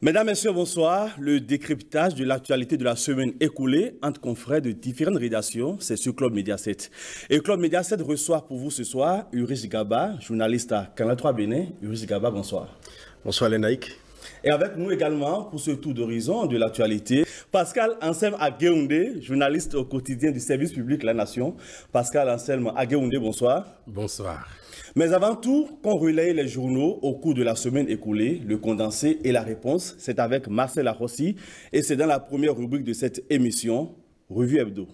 Mesdames, Messieurs, bonsoir. Le décryptage de l'actualité de la semaine écoulée entre confrères de différentes rédactions, c'est sur Club Média 7. Et Club Média 7 reçoit pour vous ce soir Ulrich Gaba, journaliste à Canal 3 Bénin. Ulrich Gaba, bonsoir. Bonsoir Lénaïque. Et avec nous également, pour ce tour d'horizon de l'actualité, Pascal Anselme Aguéoundé, journaliste au quotidien du service public La Nation. Pascal Anselme Aguéoundé, bonsoir. Bonsoir. Mais avant tout, qu'on relaye les journaux au cours de la semaine écoulée, le condensé et la réponse, c'est avec Marcel Arossi et c'est dans la première rubrique de cette émission, Revue Hebdo.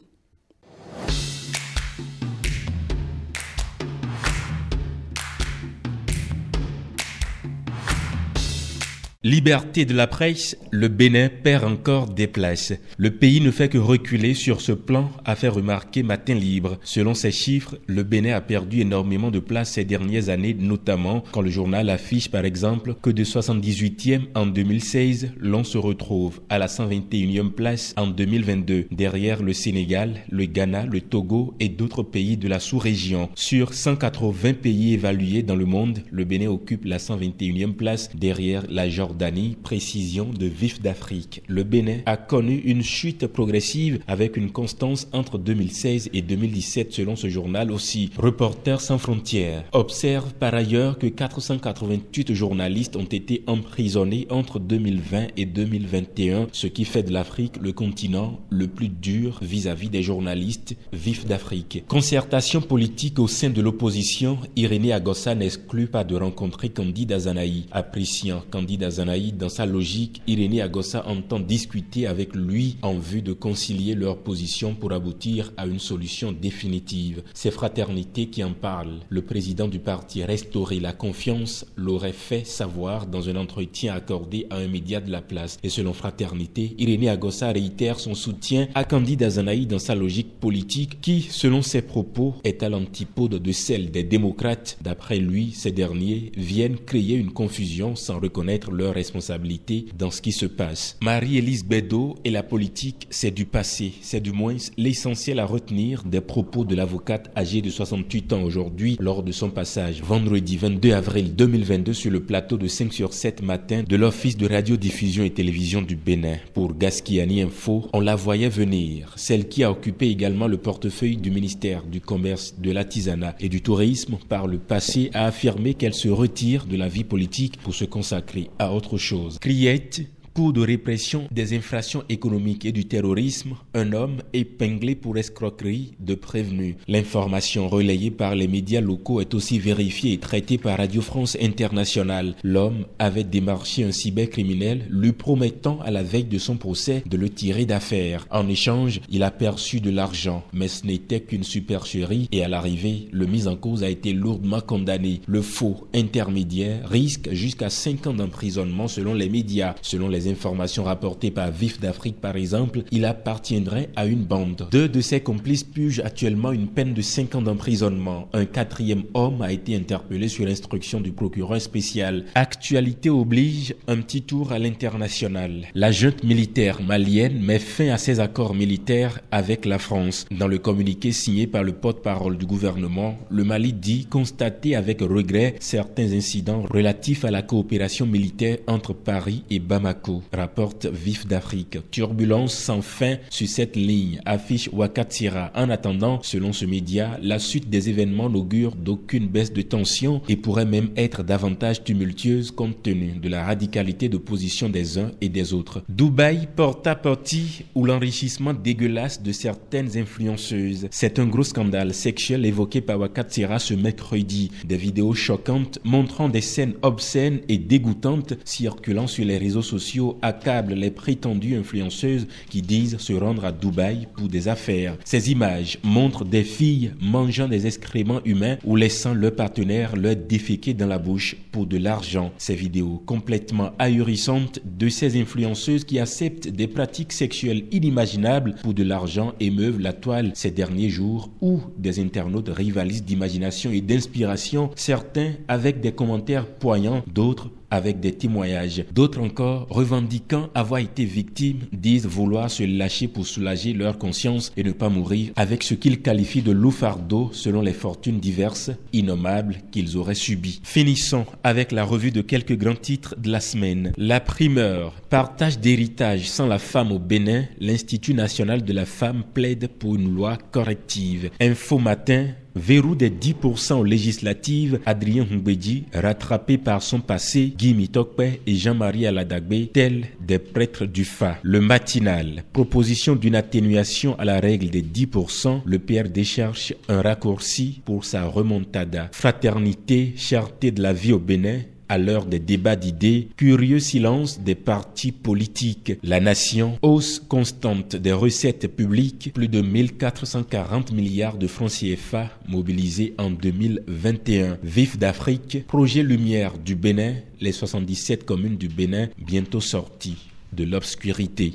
Liberté de la presse, le Bénin perd encore des places. Le pays ne fait que reculer sur ce plan, a fait remarquer Matin Libre. Selon ces chiffres, le Bénin a perdu énormément de places ces dernières années, notamment quand le journal affiche par exemple que de 78e en 2016, l'on se retrouve à la 121e place en 2022, derrière le Sénégal, le Ghana, le Togo et d'autres pays de la sous-région. Sur 180 pays évalués dans le monde, le Bénin occupe la 121e place derrière la Jordanie. Précision de Vif d'Afrique. Le Bénin a connu une chute progressive avec une constance entre 2016 et 2017 selon ce journal aussi. Reporters sans frontières observe par ailleurs que 488 journalistes ont été emprisonnés entre 2020 et 2021, ce qui fait de l'Afrique le continent le plus dur vis-à-vis des journalistes. Vif d'Afrique. Concertation politique au sein de l'opposition, Irénée Agossa n'exclut pas de rencontrer Candide Azanaï. Appréciant Candide Azanaï dans sa logique, Irénée Agossa entend discuter avec lui en vue de concilier leurs positions pour aboutir à une solution définitive. C'est Fraternité qui en parle. Le président du parti Restaurer la confiance l'aurait fait savoir dans un entretien accordé à un média de la place. Et selon Fraternité, Irénée Agossa réitère son soutien à Candide Azanaï dans sa logique politique qui, selon ses propos, est à l'antipode de celle des démocrates. D'après lui, ces derniers viennent créer une confusion sans reconnaître leur responsabilité dans ce qui se passe. Marie-Élise Bédot et la politique, c'est du passé. C'est du moins l'essentiel à retenir des propos de l'avocate âgée de 68 ans aujourd'hui lors de son passage vendredi 22 avril 2022 sur le plateau de 5 sur 7 matin de l'Office de radiodiffusion et télévision du Bénin. Pour Gaskiani Info, on la voyait venir. Celle qui a occupé également le portefeuille du ministère du Commerce, de l'Artisanat et du Tourisme par le passé a affirmé qu'elle se retire de la vie politique pour se consacrer à autre chose. Criette, coup de répression des infractions économiques et du terrorisme, un homme épinglé pour escroquerie de prévenu. L'information relayée par les médias locaux est aussi vérifiée et traitée par Radio France Internationale. L'homme avait démarché un cybercriminel lui promettant à la veille de son procès de le tirer d'affaire. En échange, il a perçu de l'argent, mais ce n'était qu'une supercherie et à l'arrivée, le mis en cause a été lourdement condamné. Le faux intermédiaire risque jusqu'à 5 ans d'emprisonnement selon les médias. Selon les informations rapportées par Vif d'Afrique par exemple, il appartiendrait à une bande. 2 de ses complices purgent actuellement une peine de 5 ans d'emprisonnement. Un 4e homme a été interpellé sur instruction du procureur spécial. Actualité oblige, un petit tour à l'international. La junte militaire malienne met fin à ses accords militaires avec la France. Dans le communiqué signé par le porte-parole du gouvernement, le Mali dit constater avec regret certains incidents relatifs à la coopération militaire entre Paris et Bamako. Rapporte Vif d'Afrique. Turbulence sans fin sur cette ligne, affiche Wakatsira. En attendant, selon ce média, la suite des événements n'augure d'aucune baisse de tension et pourrait même être davantage tumultueuse compte tenu de la radicalité de position des uns et des autres. Dubaï porte-à-porte ou l'enrichissement dégueulasse de certaines influenceuses. C'est un gros scandale sexuel évoqué par Wakatsira ce mercredi. Des vidéos choquantes montrant des scènes obscènes et dégoûtantes circulant sur les réseaux sociaux accable les prétendues influenceuses qui disent se rendre à Dubaï pour des affaires. Ces images montrent des filles mangeant des excréments humains ou laissant leur partenaire leur déféquer dans la bouche pour de l'argent. Ces vidéos complètement ahurissantes de ces influenceuses qui acceptent des pratiques sexuelles inimaginables pour de l'argent émeuvent la toile ces derniers jours où des internautes rivalisent d'imagination et d'inspiration, certains avec des commentaires poignants, d'autres avec des témoignages. D'autres encore, revendiquant avoir été victimes, disent vouloir se lâcher pour soulager leur conscience et ne pas mourir avec ce qu'ils qualifient de lourd fardeau selon les fortunes diverses, innommables qu'ils auraient subies. Finissons avec la revue de quelques grands titres de la semaine. La primeur, partage d'héritage sans la femme au Bénin, l'Institut national de la femme plaide pour une loi corrective. Info Matin, verrou des 10% aux législatives, Adrien Humbedji, rattrapé par son passé, Guy Mitokpe et Jean-Marie Aladagbe, tels des prêtres du Fa. Le matinal, proposition d'une atténuation à la règle des 10%, le PRD cherche un raccourci pour sa remontada. Fraternité, cherté de la vie au Bénin, à l'heure des débats d'idées, curieux silence des partis politiques. La nation, hausse constante des recettes publiques, plus de 1440 milliards de francs CFA mobilisés en 2021. Vif d'Afrique, projet Lumière du Bénin, les 77 communes du Bénin bientôt sorties de l'obscurité.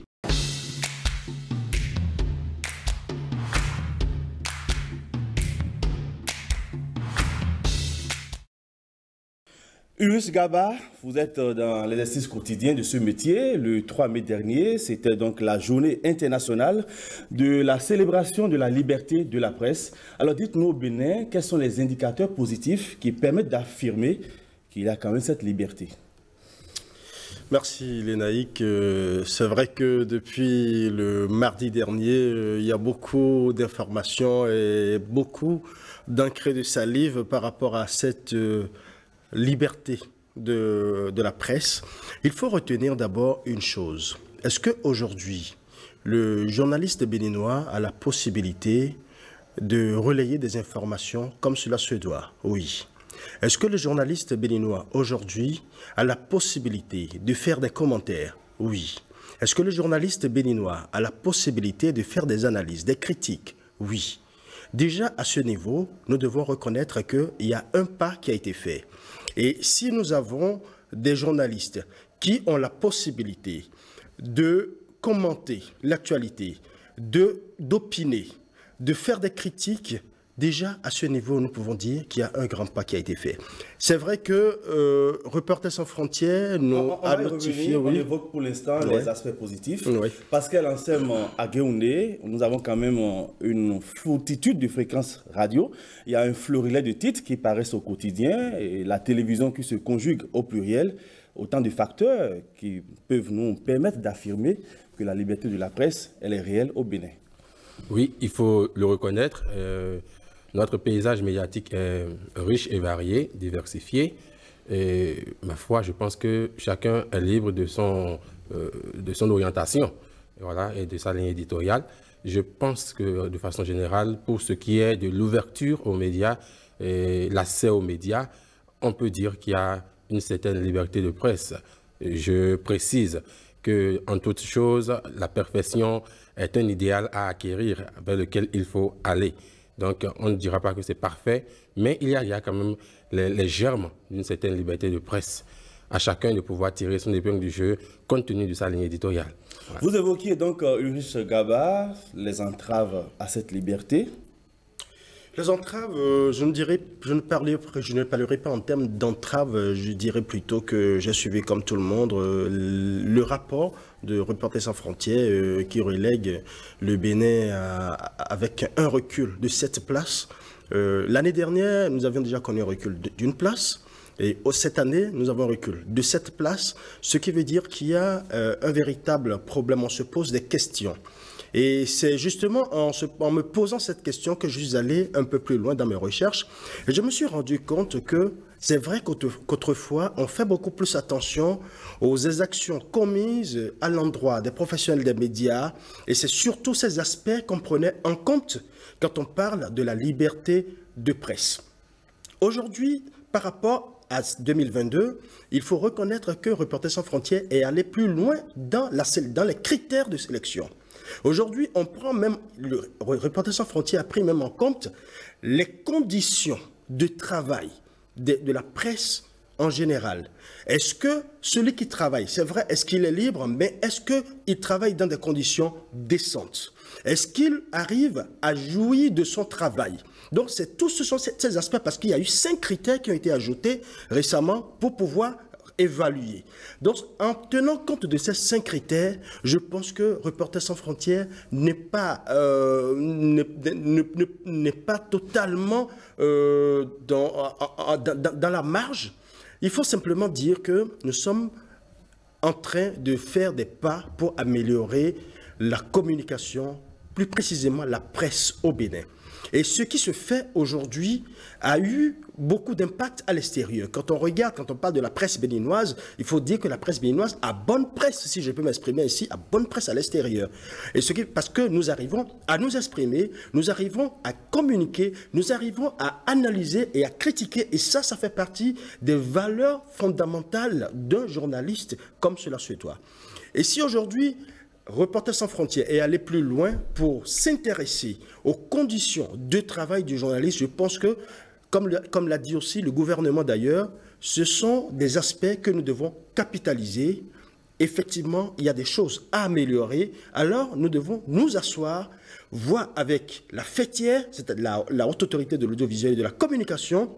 Ulrich Gaba, vous êtes dans l'exercice quotidien de ce métier. Le 3 mai dernier, c'était donc la journée internationale de la célébration de la liberté de la presse. Alors dites-nous au Bénin, quels sont les indicateurs positifs qui permettent d'affirmer qu'il y a quand même cette liberté? Merci Lénaïque. C'est vrai que depuis le mardi dernier, il y a beaucoup d'informations et beaucoup d'encre de salive par rapport à cette liberté de la presse. Il faut retenir d'abord une chose. Est-ce qu'aujourd'hui, le journaliste béninois a la possibilité de relayer des informations comme cela se doit? Oui. Est-ce que le journaliste béninois aujourd'hui a la possibilité de faire des commentaires? Oui. Est-ce que le journaliste béninois a la possibilité de faire des analyses, des critiques? Oui. Déjà à ce niveau, nous devons reconnaître qu'il y a un pas qui a été fait. Et si nous avons des journalistes qui ont la possibilité de commenter l'actualité, d'opiner, de faire des critiques, déjà à ce niveau, nous pouvons dire qu'il y a un grand pas qui a été fait. C'est vrai que Reporters sans frontières nous a notifié... On évoque pour l'instant les aspects positifs. Parce qu'à l'enseigne à Guéoundé, nous avons quand même une foultitude de fréquences radio. Il y a un fleurillet de titres qui paraissent au quotidien et la télévision qui se conjugue au pluriel. Autant de facteurs qui peuvent nous permettre d'affirmer que la liberté de la presse, elle est réelle au Bénin. Oui, il faut le reconnaître. Notre paysage médiatique est riche et varié, diversifié. Et ma foi, je pense que chacun est libre de son orientation, voilà, et de sa ligne éditoriale. Je pense que de façon générale, pour ce qui est de l'ouverture aux médias et l'accès aux médias, on peut dire qu'il y a une certaine liberté de presse. Je précise qu'en toute chose, la perfection est un idéal à acquérir vers lequel il faut aller. Donc, on ne dira pas que c'est parfait, mais il y a quand même les germes d'une certaine liberté de presse. À chacun de pouvoir tirer son épingle du jeu compte tenu de sa ligne éditoriale. Voilà. Vous évoquiez donc, Ulrich Gaba, les entraves à cette liberté. Les entraves, je ne parlerai pas en termes d'entraves, je dirais plutôt que j'ai suivi comme tout le monde le rapport de Reporters sans frontières qui relègue le Bénin avec un recul de 7 places. L'année dernière, nous avions déjà connu un recul d'une place. Et cette année, nous avons un recul de 7 places, ce qui veut dire qu'il y a un véritable problème. On se pose des questions. Et c'est justement en me posant cette question que je suis allé un peu plus loin dans mes recherches. Et je me suis rendu compte que c'est vrai qu'autrefois, on fait beaucoup plus attention aux exactions commises à l'endroit des professionnels des médias. Et c'est surtout ces aspects qu'on prenait en compte quand on parle de la liberté de presse. Aujourd'hui, par rapport à 2022, il faut reconnaître que Reporters sans frontières est allé plus loin dans les critères de sélection. Aujourd'hui, on prend même, le Reporters sans frontières a pris même en compte les conditions de travail de la presse en général. Est-ce que celui qui travaille, c'est vrai, est-ce qu'il est libre, mais est-ce qu'il travaille dans des conditions décentes? Est-ce qu'il arrive à jouir de son travail? Donc, ce sont ces aspects parce qu'il y a eu 5 critères qui ont été ajoutés récemment pour pouvoir évaluer. Donc, en tenant compte de ces 5 critères, je pense que Reporters sans frontières n'est pas totalement dans la marge. Il faut simplement dire que nous sommes en train de faire des pas pour améliorer la communication, plus précisément la presse au Bénin. Et ce qui se fait aujourd'hui a eu beaucoup d'impact à l'extérieur. Quand on regarde, quand on parle de la presse béninoise, il faut dire que la presse béninoise a bonne presse, si je peux m'exprimer ici, a bonne presse à l'extérieur. Et parce que nous arrivons à nous exprimer, nous arrivons à communiquer, nous arrivons à analyser et à critiquer. Et ça fait partie des valeurs fondamentales d'un journaliste comme cela se doit. Et si aujourd'hui, Reporters sans frontières est allé plus loin pour s'intéresser aux conditions de travail du journaliste, je pense que, comme l'a dit aussi le gouvernement d'ailleurs, ce sont des aspects que nous devons capitaliser. Effectivement, il y a des choses à améliorer, alors nous devons nous asseoir, voir avec la fêtière, c'est-à-dire la haute autorité de l'audiovisuel et de la communication,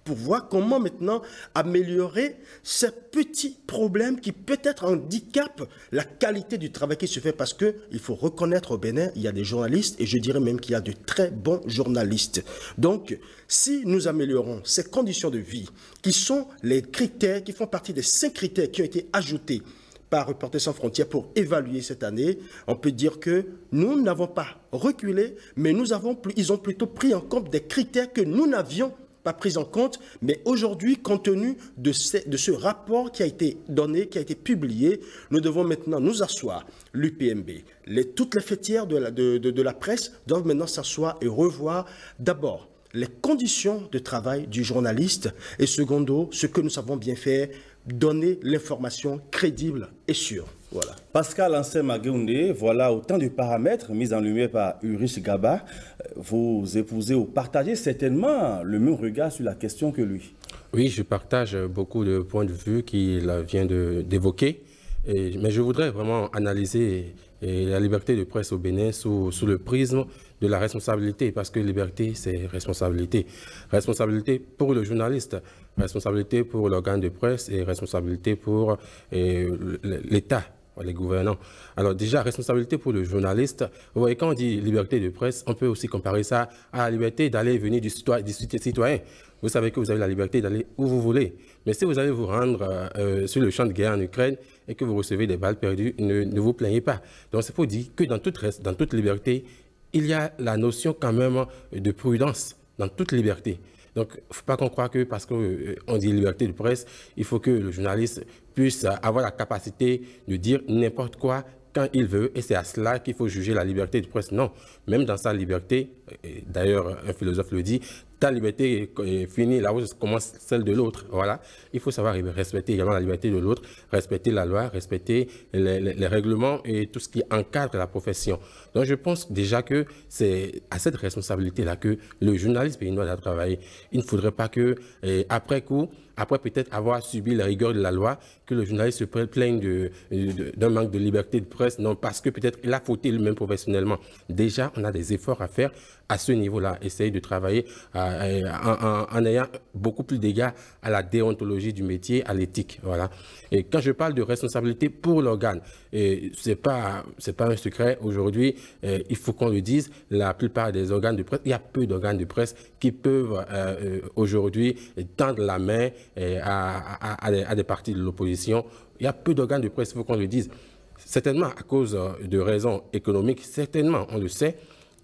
pour voir comment maintenant améliorer ces petits problèmes qui peut-être handicapent la qualité du travail qui se fait, parce qu'il faut reconnaître au Bénin, il y a des journalistes et je dirais même qu'il y a de très bons journalistes. Donc, si nous améliorons ces conditions de vie qui sont les critères, qui font partie des 5 critères qui ont été ajoutés par Reporters sans frontières pour évaluer cette année, on peut dire que nous n'avons pas reculé, mais ils ont plutôt pris en compte des critères que nous n'avions pas prise en compte, mais aujourd'hui, compte tenu de ce rapport qui a été donné, qui a été publié, nous devons maintenant nous asseoir. L'UPMB, toutes les fêtières de la presse doivent maintenant s'asseoir et revoir d'abord les conditions de travail du journaliste et secondo, ce que nous savons bien faire, donner l'information crédible et sûre. Voilà. Pascal Ansem-Ageoundé, voilà autant de paramètres mis en lumière par Ulrich Gaba. Vous épousez ou partagez certainement le même regard sur la question que lui. Oui, je partage beaucoup de points de vue qu'il vient d'évoquer. Mais je voudrais vraiment analyser la liberté de presse au Bénin sous le prisme de la responsabilité, parce que liberté, c'est responsabilité. Responsabilité pour le journaliste, responsabilité pour l'organe de presse et responsabilité pour l'État, les gouvernants. Alors déjà, responsabilité pour le journaliste. Vous voyez, quand on dit liberté de presse, on peut aussi comparer ça à la liberté d'aller et venir du citoyen. Vous savez que vous avez la liberté d'aller où vous voulez. Mais si vous allez vous rendre sur le champ de guerre en Ukraine et que vous recevez des balles perdues, ne vous plaignez pas. Donc c'est pour dire que dans toute liberté, il y a la notion quand même de prudence dans toute liberté. Donc, il ne faut pas qu'on croie que parce qu'on dit liberté de presse, il faut que le journaliste puisse avoir la capacité de dire n'importe quoi quand il veut, et c'est à cela qu'il faut juger la liberté de presse. Non, même dans sa liberté, d'ailleurs un philosophe le dit, ta liberté est finie là où commence celle de l'autre. Voilà, il faut savoir respecter également la liberté de l'autre, respecter la loi, respecter les règlements et tout ce qui encadre la profession. Donc je pense déjà que c'est à cette responsabilité-là que le journaliste béninois doit travailler. Il ne faudrait pas que, après coup, après peut-être avoir subi les rigueurs de la loi, que le journaliste se plaigne d'un manque de liberté de presse, non, parce que peut-être il a fauté lui-même professionnellement. Déjà, on a des efforts à faire à ce niveau-là, essayer de travailler en ayant beaucoup plus d'égard à la déontologie du métier, à l'éthique. Voilà. Et quand je parle de responsabilité pour l'organe, c'est pas un secret. Aujourd'hui, il faut qu'on le dise, la plupart des organes de presse, il y a peu d'organes de presse qui peuvent aujourd'hui tendre la main à des partis de l'opposition. Il y a peu d'organes de presse, il faut qu'on le dise. Certainement à cause de raisons économiques, certainement, on le sait.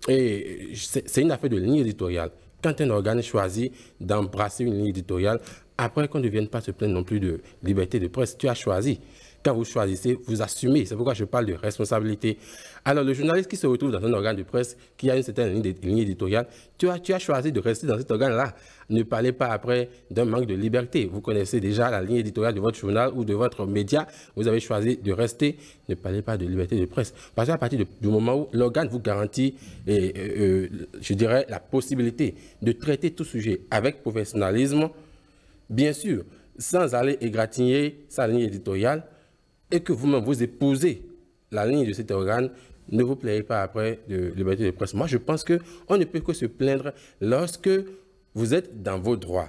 Et c'est une affaire de ligne éditoriale. Quand un organe choisit d'embrasser une ligne éditoriale, après qu'on ne vienne pas se plaindre non plus de liberté de presse, tu as choisi. Quand vous choisissez, vous assumez. C'est pourquoi je parle de responsabilité. Alors, le journaliste qui se retrouve dans un organe de presse, qui a une certaine ligne éditoriale, tu as choisi de rester dans cet organe-là. Ne parlez pas après d'un manque de liberté. Vous connaissez déjà la ligne éditoriale de votre journal ou de votre média. Vous avez choisi de rester. Ne parlez pas de liberté de presse. Parce qu'à partir du moment où l'organe vous garantit, je dirais, la possibilité de traiter tout sujet avec professionnalisme, bien sûr, sans aller égratigner sa ligne éditoriale, et que vous-même vous épousez la ligne de cet organe, ne vous plaignez pas après de liberté de presse. Moi, je pense qu'on ne peut que se plaindre lorsque vous êtes dans vos droits.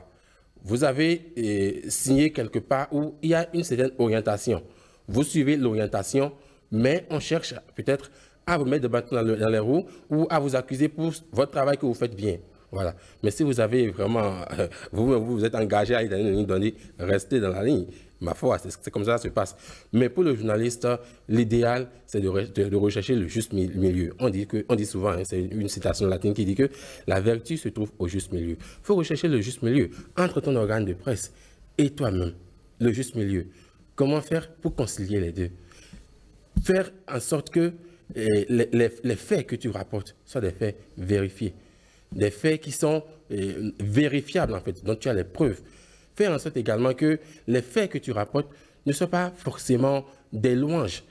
vous avez signé quelque part où il y a une certaine orientation. Vous suivez l'orientation, mais on cherche peut-être à vous mettre de bâton dans les roues ou à vous accuser pour votre travail que vous faites bien. Voilà. Mais si vous avez vraiment, vous êtes engagé à aller dans une ligne donnée, restez dans la ligne. Ma foi, c'est comme ça que ça se passe. Mais pour le journaliste, l'idéal, c'est de rechercher le juste milieu. On dit souvent, hein, c'est une citation latine qui dit que la vertu se trouve au juste milieu. Il faut rechercher le juste milieu entre ton organe de presse et toi-même. Le juste milieu. Comment faire pour concilier les deux? Faire en sorte que les faits que tu rapportes soient des faits vérifiés. Des faits qui sont vérifiables, en fait, dont tu as les preuves. Faire en sorte également que les faits que tu rapportes ne soient pas forcément des louanges.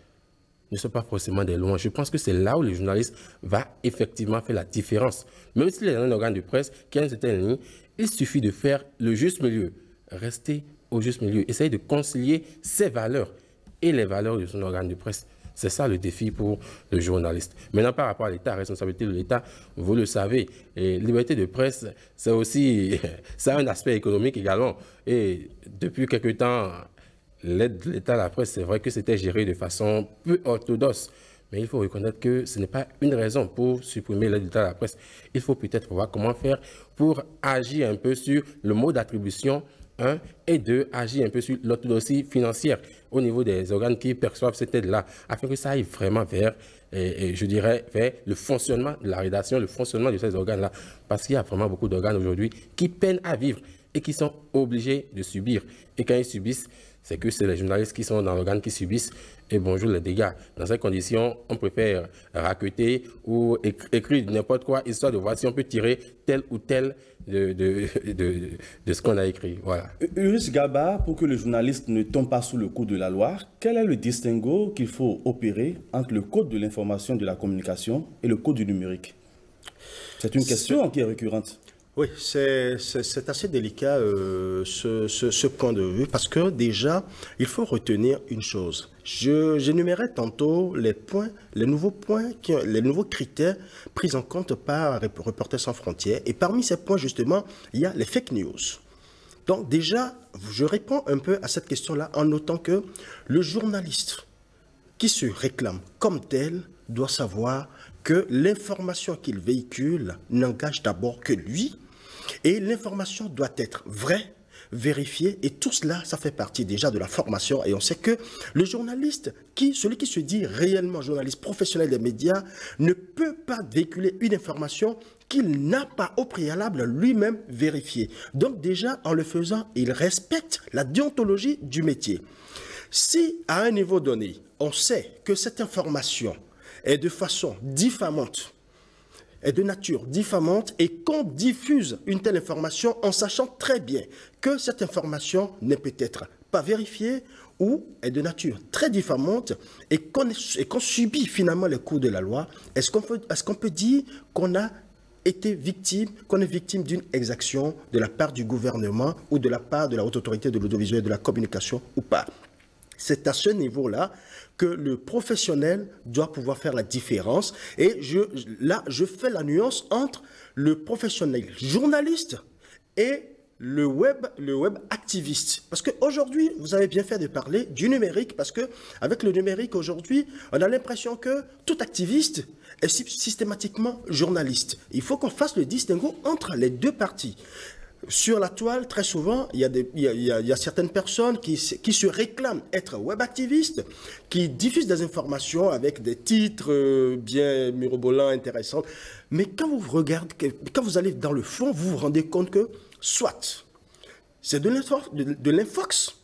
Je pense que c'est là où le journaliste va effectivement faire la différence. Même s'il est dans un organe de presse qui a une certaine ligne, il suffit de faire le juste milieu. Rester au juste milieu. Essayer de concilier ses valeurs et les valeurs de son organe de presse. C'est ça le défi pour le journaliste. Maintenant, par rapport à l'État, responsabilité de l'État, vous le savez, et liberté de presse, c'est aussi ça a un aspect économique également. Et depuis quelque temps, l'aide de l'État à la presse, c'est vrai que c'était géré de façon peu orthodoxe. Mais il faut reconnaître que ce n'est pas une raison pour supprimer l'aide de l'État à la presse. Il faut peut-être voir comment faire pour agir un peu sur le mode d'attribution, et deux, agir un peu sur l'orthodoxie financière au niveau des organes qui perçoivent cette aide-là, afin que ça aille vraiment vers, je dirais, vers le fonctionnement de la rédaction, le fonctionnement de ces organes-là. Parce qu'il y a vraiment beaucoup d'organes aujourd'hui qui peinent à vivre et qui sont obligés de subir. Et quand ils subissent, c'est que c'est les journalistes qui sont dans l'organe qui subissent. Et bonjour les dégâts. Dans ces conditions, on préfère raqueter ou écrire n'importe quoi, histoire de voir si on peut tirer tel ou tel de ce qu'on a écrit. Voilà. Uris Gaba, pour que le journaliste ne tombe pas sous le coup de la loi, quel est le distinguo qu'il faut opérer entre le code de l'information de la communication et le code du numérique? C'est une question qui est récurrente. Oui, c'est assez délicat ce point de vue parce que déjà, il faut retenir une chose. J'énumérais tantôt les nouveaux points, les nouveaux critères pris en compte par Reporters sans frontières. Et parmi ces points, justement, il y a les fake news. Donc déjà, je réponds un peu à cette question-là en notant que le journaliste qui se réclame comme tel doit savoir que l'information qu'il véhicule n'engage d'abord que lui et l'information doit être vraie, vérifiée et tout cela, ça fait partie déjà de la formation et on sait que le journaliste, celui qui se dit réellement journaliste professionnel des médias ne peut pas véhiculer une information qu'il n'a pas au préalable lui-même vérifiée. Donc déjà, en le faisant, il respecte la déontologie du métier. Si à un niveau donné, on sait que cette information est de façon diffamante, est de nature diffamante et qu'on diffuse une telle information en sachant très bien que cette information n'est peut-être pas vérifiée ou est de nature très diffamante et qu'on subit finalement les coups de la loi, est-ce qu'on peut dire qu'on a été victime, qu'on est victime d'une exaction de la part du gouvernement ou de la part de la haute autorité de l'audiovisuel et de la communication ou pas? C'est à ce niveau-là que le professionnel doit pouvoir faire la différence. Et là, je fais la nuance entre le professionnel journaliste et le web activiste. Parce qu'aujourd'hui, vous avez bien fait de parler du numérique, parce qu'avec le numérique aujourd'hui, on a l'impression que tout activiste est systématiquement journaliste. Il faut qu'on fasse le distinguo entre les deux parties. Sur la toile, très souvent, il y a certaines personnes qui se réclament être web activistes, qui diffusent des informations avec des titres bien mirobolants, intéressants. Mais quand vous allez dans le fond, vous vous rendez compte que soit c'est de l'infox,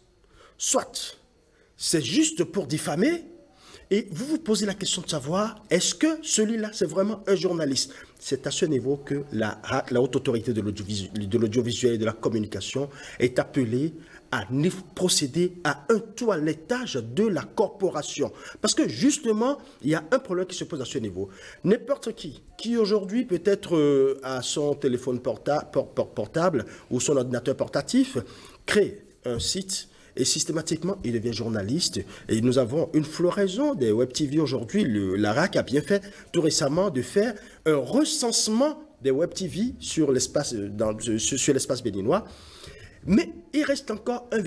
soit c'est juste pour diffamer. Et vous vous posez la question de savoir, est-ce que celui-là, c'est vraiment un journaliste? C'est à ce niveau que la haute autorité de l'audiovisuel et de la communication est appelée à procéder à un toilettage de la corporation. Parce que justement, il y a un problème qui se pose à ce niveau. N'importe qui aujourd'hui peut-être a son téléphone portable ou son ordinateur portatif, crée un site. Et systématiquement, il devient journaliste. Et nous avons une floraison des web TV aujourd'hui. La RAC a bien fait tout récemment de faire un recensement des web TV sur l'espace béninois. Mais il reste encore un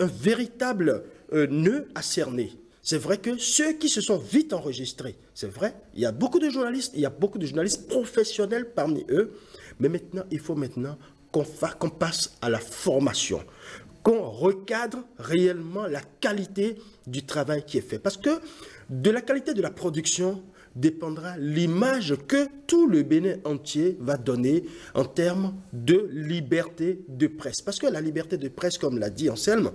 véritable nœud à cerner. C'est vrai que ceux qui se sont vite enregistrés, c'est vrai, il y a beaucoup de journalistes, il y a beaucoup de journalistes professionnels parmi eux, mais maintenant, il faut maintenant qu'on passe à la formation, qu'on recadre réellement la qualité du travail qui est fait. Parce que de la qualité de la production dépendra l'image que tout le Bénin entier va donner en termes de liberté de presse. Parce que la liberté de presse, comme l'a dit Anselme,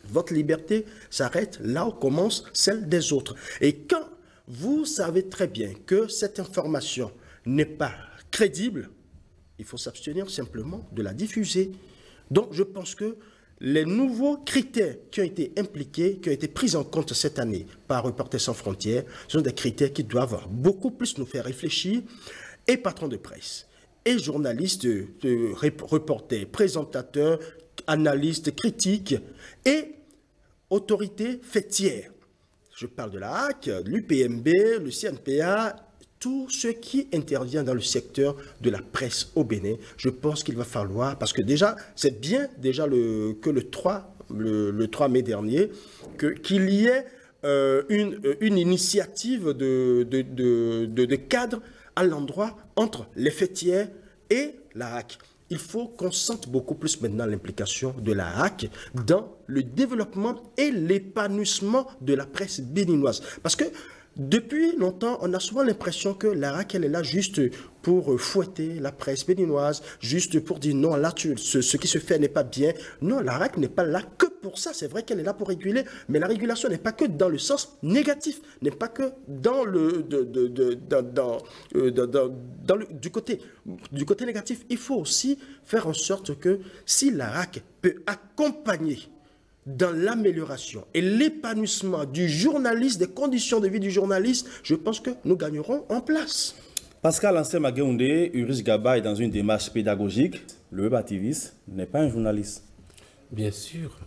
votre liberté s'arrête là où commence celle des autres. Et quand vous savez très bien que cette information n'est pas crédible, il faut s'abstenir simplement de la diffuser. Donc je pense que les nouveaux critères qui ont été impliqués, qui ont été pris en compte cette année par Reporters sans frontières, sont des critères qui doivent beaucoup plus nous faire réfléchir, et patrons de presse, et journalistes, reporters, présentateurs, analystes, critiques, et autorités fêtières. Je parle de la HAC, de l'UPMB, le CNPA, tout ce qui intervient dans le secteur de la presse au Bénin. Je pense qu'il va falloir, parce que déjà, c'est bien déjà que le 3 mai dernier, qu'il y ait une initiative de cadre à l'endroit entre les fêtières et la HAC. Il faut qu'on sente beaucoup plus maintenant l'implication de la HAC dans le développement et l'épanouissement de la presse béninoise. Parce que depuis longtemps, on a souvent l'impression que la HAC, elle est là juste pour fouetter la presse béninoise, juste pour dire non, là, ce qui se fait n'est pas bien. Non, la HAC n'est pas là que pour ça. C'est vrai qu'elle est là pour réguler, mais la régulation n'est pas que dans le sens négatif, n'est pas que dans du côté négatif. Il faut aussi faire en sorte que si la HAC peut accompagner dans l'amélioration et l'épanouissement du journaliste, des conditions de vie du journaliste, je pense que nous gagnerons en place. Pascal Anselme Aguéoundé, Ulrich Gaba est dans une démarche pédagogique. Le web activiste n'est pas un journaliste. Bien sûr,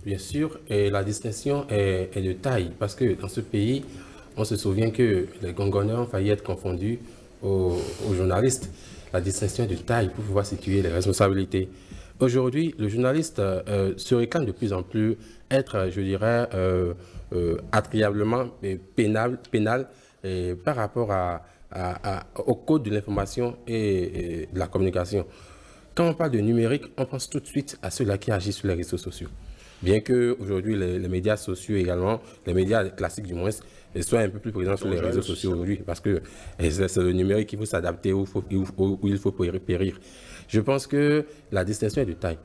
et la distinction est de taille, parce que dans ce pays, on se souvient que les Gongoniens ont failli être confondus aux journalistes. La distinction est de taille pour pouvoir situer les responsabilités. Aujourd'hui, le journaliste se réclame de plus en plus être, je dirais, attriablement pénal par rapport au code de l'information et de la communication. Quand on parle de numérique, on pense tout de suite à ceux-là qui agissent sur les réseaux sociaux. Bien qu'aujourd'hui, les médias sociaux également, les médias classiques du moins, soient un peu plus présents sur les réseaux sociaux aujourd'hui, parce que c'est le numérique qu'il faut s'adapter, où il faut périr. Je pense que la distinction est de taille.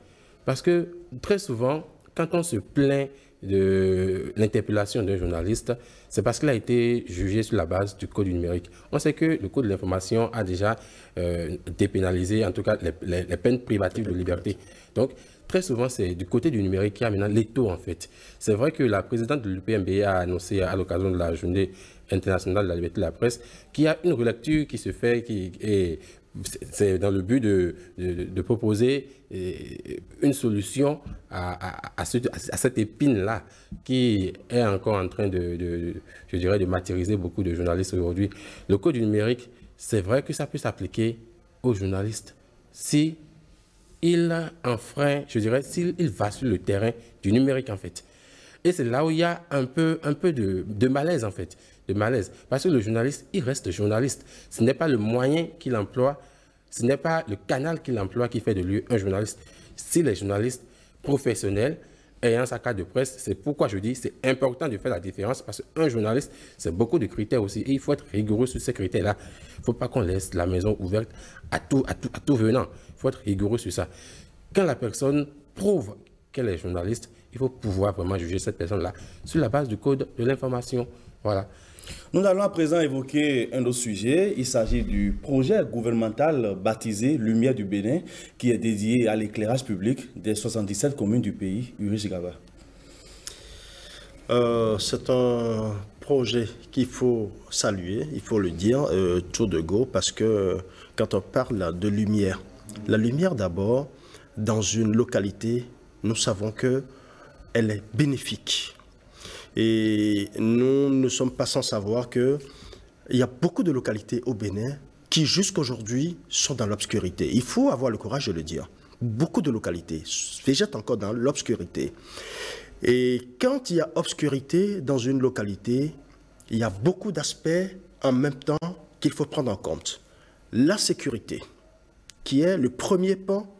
Parce que très souvent, quand on se plaint de l'interpellation d'un journaliste, c'est parce qu'il a été jugé sur la base du code du numérique. On sait que le code de l'information a déjà dépénalisé, en tout cas, les peines privatives de liberté. Donc, très souvent, c'est du côté du numérique qui a maintenant l'étau, en fait. C'est vrai que la présidente de l'UPMB a annoncé à l'occasion de la journée internationale de la liberté de la presse qu'il y a une relecture qui se fait, c'est dans le but de proposer une solution à cette épine-là qui est encore en train je dirais, de martyriser beaucoup de journalistes aujourd'hui. Le code du numérique, c'est vrai que ça peut s'appliquer aux journalistes si il enfreint, je dirais, s'il va sur le terrain du numérique, en fait. Et c'est là où il y a un peu de malaise, en fait. De malaise. Parce que le journaliste, il reste journaliste. Ce n'est pas le moyen qu'il emploie, ce n'est pas le canal qu'il emploie qui fait de lui un journaliste. Si les journalistes professionnels ayant sa carte de presse, c'est pourquoi je dis c'est important de faire la différence, parce qu'un journaliste, c'est beaucoup de critères aussi. Et il faut être rigoureux sur ces critères-là. Il ne faut pas qu'on laisse la maison ouverte à tout venant. Il faut être rigoureux sur ça. Quand la personne prouve qu'elle est journaliste, il faut pouvoir vraiment juger cette personne-là sur la base du code de l'information. Voilà. Nous allons à présent évoquer un autre sujet. Il s'agit du projet gouvernemental baptisé Lumière du Bénin, qui est dédié à l'éclairage public des 77 communes du pays. Ulrich Gaba. C'est un projet qu'il faut saluer, il faut le dire, tour de go, parce que quand on parle de lumière, la lumière d'abord, dans une localité, nous savons qu'elle est bénéfique. Et nous ne sommes pas sans savoir qu'il y a beaucoup de localités au Bénin qui jusqu'aujourd'hui sont dans l'obscurité. Il faut avoir le courage de le dire. beaucoup de localités végètent encore dans l'obscurité. Et quand il y a obscurité dans une localité, il y a beaucoup d'aspects en même temps qu'il faut prendre en compte. La sécurité, qui est le premier pan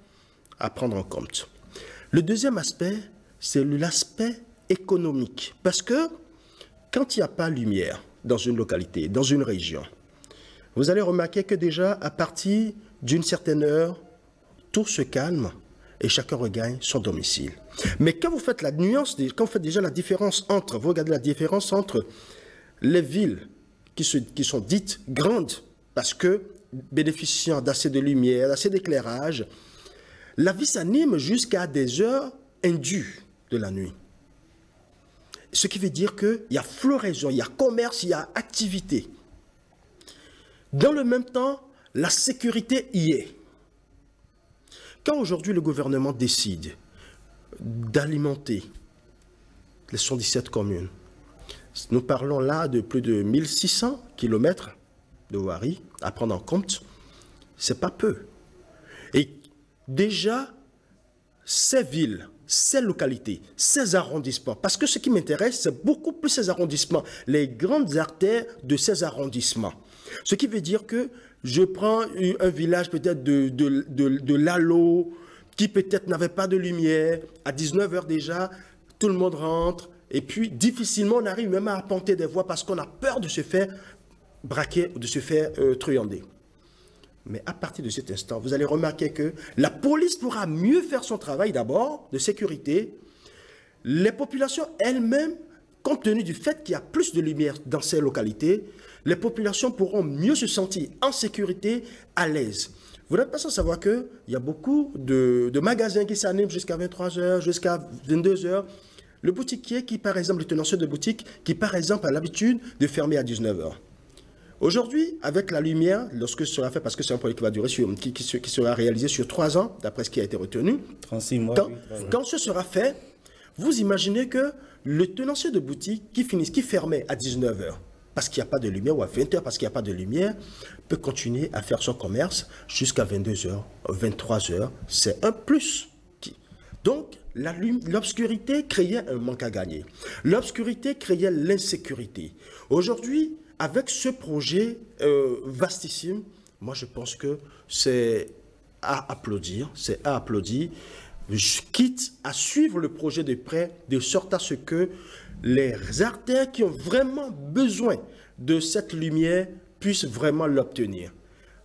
à prendre en compte. Le deuxième aspect, c'est l'aspect économique. Parce que quand il n'y a pas de lumière dans une localité, dans une région, vous allez remarquer que déjà, à partir d'une certaine heure, tout se calme et chacun regagne son domicile. Mais quand vous faites la nuance, quand vous faites déjà la différence entre, vous regardez la différence entre les villes qui sont dites grandes, parce que bénéficiant d'assez de lumière, d'assez d'éclairage, la vie s'anime jusqu'à des heures indues de la nuit. Ce qui veut dire qu'il y a floraison, il y a commerce, il y a activité. Dans le même temps, la sécurité y est. Quand aujourd'hui le gouvernement décide d'alimenter les 117 communes, nous parlons là de plus de 1600 km de voirie à prendre en compte, c'est pas peu. Et déjà, ces villes, ces localités, ces arrondissements, parce que ce qui m'intéresse, c'est beaucoup plus ces arrondissements, les grandes artères de ces arrondissements. Ce qui veut dire que je prends un village peut-être de Lalo, qui peut-être n'avait pas de lumière, à 19h déjà, tout le monde rentre, et puis difficilement on arrive même à apporter des voix parce qu'on a peur de se faire braquer ou de se faire truander. Mais à partir de cet instant, vous allez remarquer que la police pourra mieux faire son travail d'abord de sécurité. Les populations elles-mêmes, compte tenu du fait qu'il y a plus de lumière dans ces localités, les populations pourront mieux se sentir en sécurité, à l'aise. Vous n'êtes pas sans savoir qu'il y a beaucoup de magasins qui s'animent jusqu'à 23h, jusqu'à 22h. Le boutiquier qui, par exemple, le tenancier de boutique, qui, par exemple, a l'habitude de fermer à 19h. Aujourd'hui, avec la lumière, lorsque ce sera fait, parce que c'est un projet qui va durer, qui sera réalisé sur 3 ans, d'après ce qui a été retenu. 36 mois. Quand ce sera fait, vous imaginez que le tenancier de boutique qui fermait à 19h, parce qu'il n'y a pas de lumière, ou à 20h parce qu'il n'y a pas de lumière, peut continuer à faire son commerce jusqu'à 22h, 23h. C'est un plus. Donc, l'obscurité créait un manque à gagner. L'obscurité créait l'insécurité. Aujourd'hui, avec ce projet vastissime, moi je pense que c'est à applaudir, Je quitte à suivre le projet de près, de sorte à ce que les artères qui ont vraiment besoin de cette lumière puissent vraiment l'obtenir.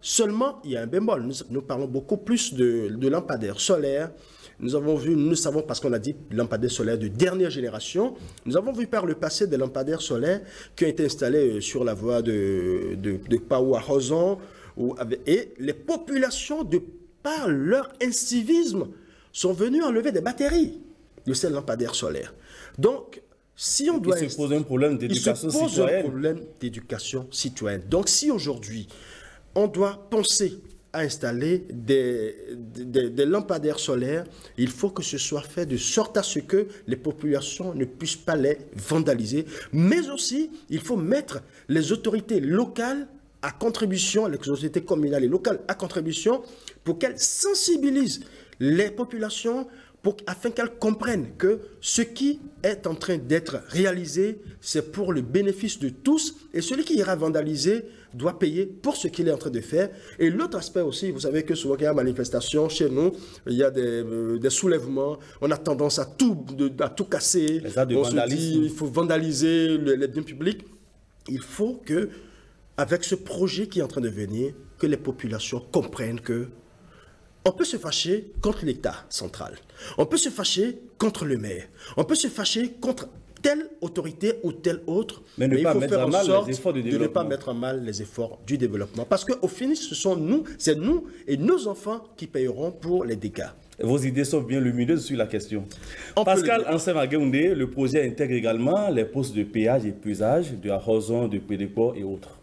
Seulement, il y a un bémol. Nous parlons beaucoup plus de lampadaires solaires. Nous savons parce qu'on a dit lampadaires solaires de dernière génération. Nous avons vu par le passé des lampadaires solaires qui ont été installés sur la voie de Pau à Rosan. Et les populations, de par leur incivisme, sont venues enlever des batteries de ces lampadaires solaires. Donc, si on doit... Il se pose un problème d'éducation citoyenne. Il se pose un problème d'éducation citoyenne. Donc, si aujourd'hui, on doit penser à installer des lampadaires solaires, il faut que ce soit fait de sorte à ce que les populations ne puissent pas les vandaliser. Mais aussi, il faut mettre les autorités locales à contribution, les autorités communales et locales à contribution, pour qu'elles sensibilisent les populations afin qu'elles comprennent que ce qui est en train d'être réalisé, c'est pour le bénéfice de tous, et celui qui ira vandaliser doit payer pour ce qu'il est en train de faire. Et l'autre aspect aussi, vous savez que souvent qu'il y a manifestation chez nous, il y a des soulèvements, on a tendance à tout casser, on se dit il faut vandaliser les biens publics. Il faut que, avec ce projet qui est en train de venir, que les populations comprennent que on peut se fâcher contre l'État central. On peut se fâcher contre le maire. On peut se fâcher contre telle autorité ou telle autre. Mais il faut faire en sorte de ne pas mettre en mal les efforts du développement. Parce qu'au final, c'est nous et nos enfants qui payeront pour les dégâts. Vos idées sont bien lumineuses sur la question. Pascal Ansem-Agueoundé, le projet intègre également les postes de péage et puisage de Arroson, de Pédéport et autres.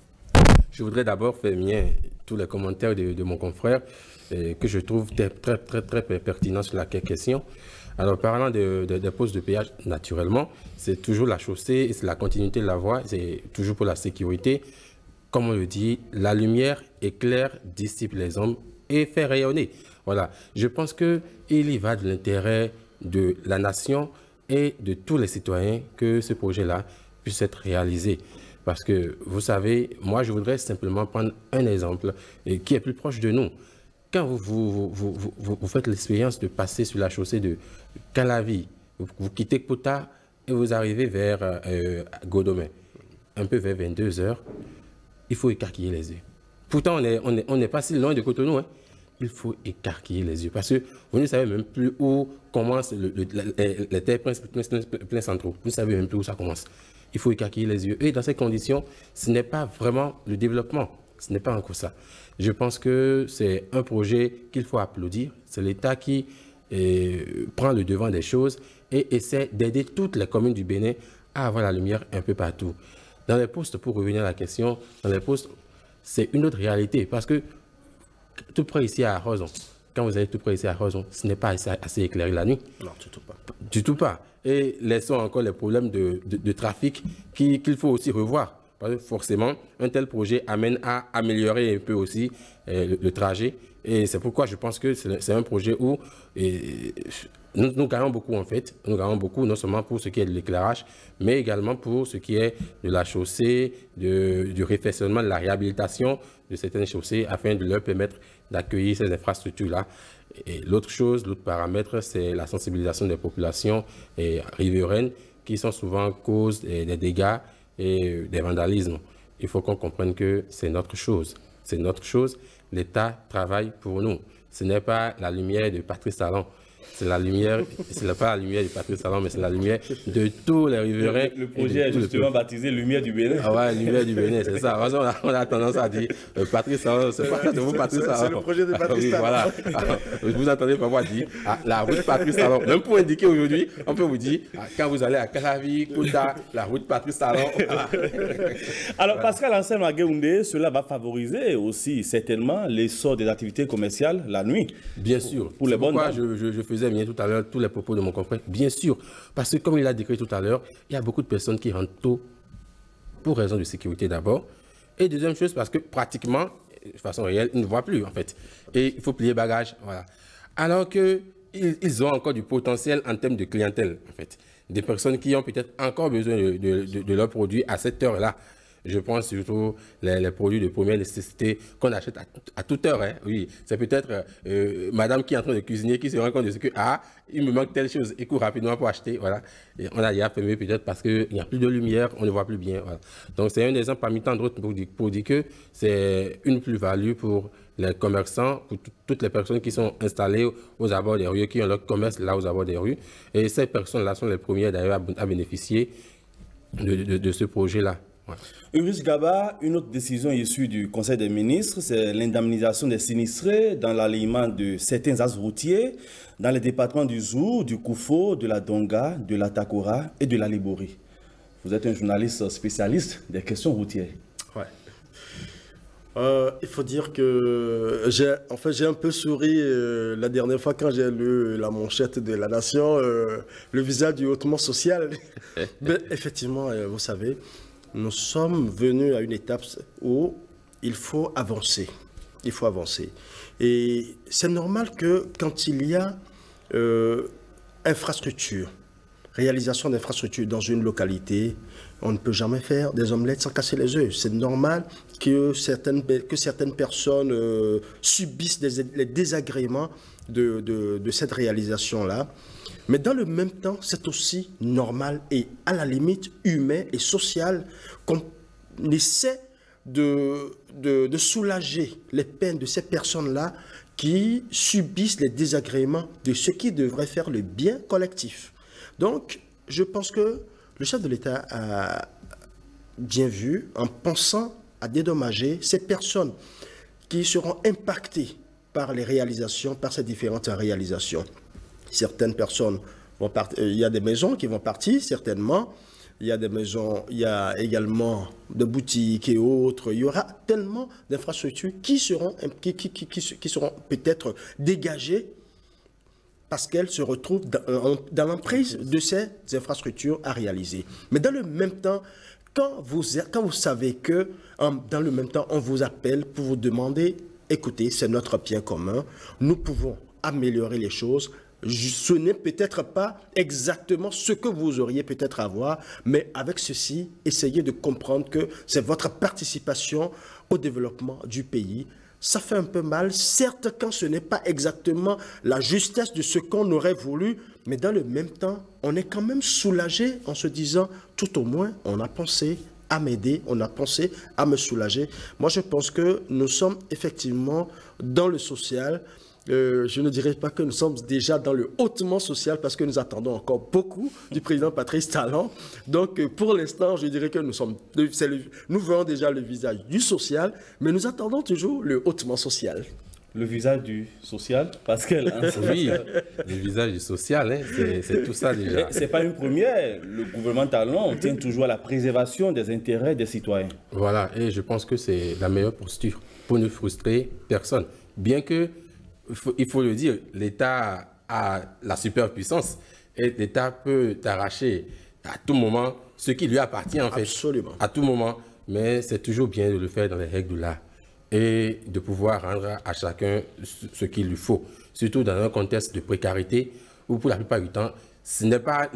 Je voudrais d'abord faire mien tous les commentaires de mon confrère que je trouve très pertinents sur la question. Alors, parlant des postes de péage, naturellement, c'est toujours la chaussée, c'est la continuité de la voie, c'est toujours pour la sécurité. Comme on le dit, la lumière éclaire, dissipe les hommes, et faire rayonner. Voilà. Je pense qu'il y va de l'intérêt de la nation et de tous les citoyens que ce projet-là puisse être réalisé. Parce que, vous savez, moi, je voudrais simplement prendre un exemple qui est plus proche de nous. Quand vous faites l'expérience de passer sur la chaussée de Calavi, vous quittez Kouta et vous arrivez vers Godomé, un peu vers 22 h, il faut écarquiller les yeux. Pourtant, on n'est pas si loin de Cotonou, hein. Il faut écarquiller les yeux parce que vous ne savez même plus où commence les terres plein centraux. Vous ne savez même plus où ça commence. Il faut écarquiller les yeux. Et dans ces conditions, ce n'est pas vraiment le développement. Ce n'est pas encore ça. Je pense que c'est un projet qu'il faut applaudir. C'est l'État qui prend le devant des choses et essaie d'aider toutes les communes du Bénin à avoir la lumière un peu partout. Dans les postes, pour revenir à la question, dans les postes, c'est une autre réalité parce que tout près ici à Roson, quand vous allez tout près ici à Roson, ce n'est pas assez éclairé la nuit. Non, du tout pas. Du tout pas. Et laissons encore les problèmes de trafic qu'il faut aussi revoir. Parce que forcément, un tel projet amène à améliorer un peu aussi le trajet. Et c'est pourquoi je pense que c'est un projet où nous gagnons beaucoup en fait. Nous gagnons beaucoup non seulement pour ce qui est de l'éclairage, mais également pour ce qui est de la chaussée, du réfectionnement, de la réhabilitation de certaines chaussées afin de leur permettre d'accueillir ces infrastructures-là. Et l'autre paramètre, c'est la sensibilisation des populations riveraines qui sont souvent cause des dégâts et des vandalismes. Il faut qu'on comprenne que c'est notre chose. C'est notre chose. L'État travaille pour nous. Ce n'est pas la lumière de Patrice Talon. C'est la lumière, ce n'est pas la lumière de Patrice Talon, mais c'est la lumière de tous les riverains. Le projet est justement baptisé Lumière du Bénin. Ah ouais, Lumière du Bénin, c'est ça. On a tendance à dire Patrice Talon, c'est pas de vous Patrice Talon. C'est le projet de Patrice Talon. Voilà. Vous entendez parfois dire la route Patrice Talon. Même pour indiquer aujourd'hui, on peut vous dire quand vous allez à Calavi, Kouta, la route Patrice Talon. Alors, Pascal Anselme Agueoundé, cela va favoriser aussi certainement l'essor des activités commerciales la nuit. Bien sûr. Pour les bonnes. Pourquoi je faisais bien tout à l'heure tous les propos de mon confrère. Bien sûr, parce que comme il a décrit tout à l'heure, il y a beaucoup de personnes qui rentrent tôt pour raison de sécurité d'abord. Et deuxième chose, parce que pratiquement, de façon réelle, ils ne voient plus en fait. Et il faut plier bagage. Voilà. Alors qu'ils ont encore du potentiel en termes de clientèle en fait. Des personnes qui ont peut-être encore besoin de leurs produits à cette heure-là. Je pense surtout les produits de première nécessité qu'on achète à toute heure. Hein. Oui, c'est peut-être madame qui est en train de cuisiner qui se rend compte de ce que il me manque telle chose et court rapidement pour acheter. Voilà. Et on a déjà fermé peut-être parce qu'il n'y a plus de lumière, on ne voit plus bien. Voilà. Donc c'est un exemple parmi tant d'autres pour dire que c'est une plus-value pour les commerçants, pour toutes les personnes qui sont installées aux abords des rues, qui ont leur commerce là aux abords des rues. Et ces personnes-là sont les premières d'ailleurs à bénéficier de ce projet-là. Ouais. Ulrich Gaba, une autre décision issue du Conseil des ministres, c'est l'indemnisation des sinistrés dans l'alignement de certains axes routiers dans les départements du Zou, du Koufo, de la Donga, de la Takora et de la Libori. Vous êtes un journaliste spécialiste des questions routières. Ouais. Il faut dire que j'ai un peu souri la dernière fois quand j'ai lu la manchette de La Nation, le visage du hautement social. Mais effectivement, vous savez, nous sommes venus à une étape où il faut avancer. Il faut avancer. Et c'est normal que quand il y a infrastructure, réalisation d'infrastructures dans une localité, on ne peut jamais faire des omelettes sans casser les œufs. C'est normal que certaines personnes subissent les désagréments de cette réalisation-là. Mais dans le même temps, c'est aussi normal et à la limite humain et social qu'on essaie de soulager les peines de ces personnes-là qui subissent les désagréments de ce qui devrait faire le bien collectif. Donc, je pense que le chef de l'État a bien vu en pensant à dédommager ces personnes qui seront impactées par les réalisations, par ces différentes réalisations. Certaines personnes vont partir, il y a des maisons qui vont partir, certainement. Il y a des maisons, il y a également des boutiques et autres. Il y aura tellement d'infrastructures qui seront peut-être dégagées parce qu'elles se retrouvent dans l'emprise de ces infrastructures à réaliser. Mais dans le même temps, quand vous savez que dans le même temps, on vous appelle pour vous demander écoutez, c'est notre bien commun, nous pouvons améliorer les choses. Ce n'est peut-être pas exactement ce que vous auriez peut-être à voir, mais avec ceci, essayez de comprendre que c'est votre participation au développement du pays. Ça fait un peu mal, certes quand ce n'est pas exactement la justesse de ce qu'on aurait voulu, mais dans le même temps, on est quand même soulagé en se disant, tout au moins, on a pensé à m'aider, on a pensé à me soulager. Moi, je pense que nous sommes effectivement dans le social. Je ne dirais pas que nous sommes déjà dans le hautement social parce que nous attendons encore beaucoup du président Patrice Talon. Donc, pour l'instant, je dirais que nous voyons déjà le visage du social, mais nous attendons toujours le hautement social. Le visage du social, Pascal. Hein, oui, le visage du social, hein, c'est tout ça déjà. Ce n'est pas une première. Le gouvernement Talon tient toujours à la préservation des intérêts des citoyens. Voilà, et je pense que c'est la meilleure posture pour ne frustrer personne. Bien que, il faut le dire, l'État a la superpuissance et l'État peut t'arracher à tout moment ce qui lui appartient en fait. Absolument. À tout moment, mais c'est toujours bien de le faire dans les règles de l'art et de pouvoir rendre à chacun ce qu'il lui faut. Surtout dans un contexte de précarité où pour la plupart du temps, ce n'est pas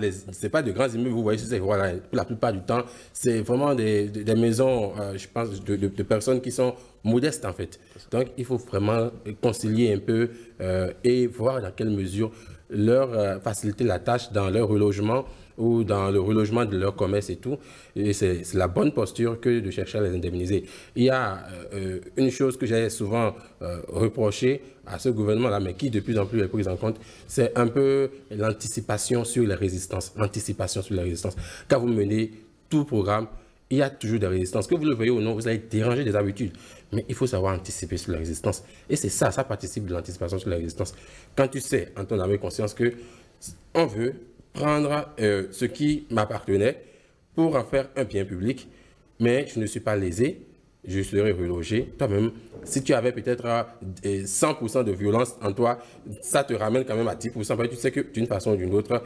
de grands immeubles, vous voyez, voilà, pour la plupart du temps, c'est vraiment des maisons, je pense, de personnes qui sont modestes en fait. Donc, il faut vraiment concilier un peu et voir dans quelle mesure leur faciliter la tâche dans leur relogement ou dans le relogement de leur commerce et tout. Et c'est la bonne posture que de chercher à les indemniser. Il y a une chose que j'ai souvent reproché à ce gouvernement-là, mais qui de plus en plus est prise en compte, c'est un peu l'anticipation sur les résistances. L'anticipation sur les résistances. Quand vous menez tout programme, il y a toujours des résistances. Que vous le voyez ou non, vous allez déranger des habitudes. Mais il faut savoir anticiper sur la résistance. Et c'est ça, ça participe de l'anticipation sur la résistance. Quand tu sais, en ton âme et conscience, que on veut prendre ce qui m'appartenait pour en faire un bien public, mais je ne suis pas lésé, je serai relogé. Toi-même, si tu avais peut-être 100% de violence en toi, ça te ramène quand même à 10%. Parce que tu sais que d'une façon ou d'une autre,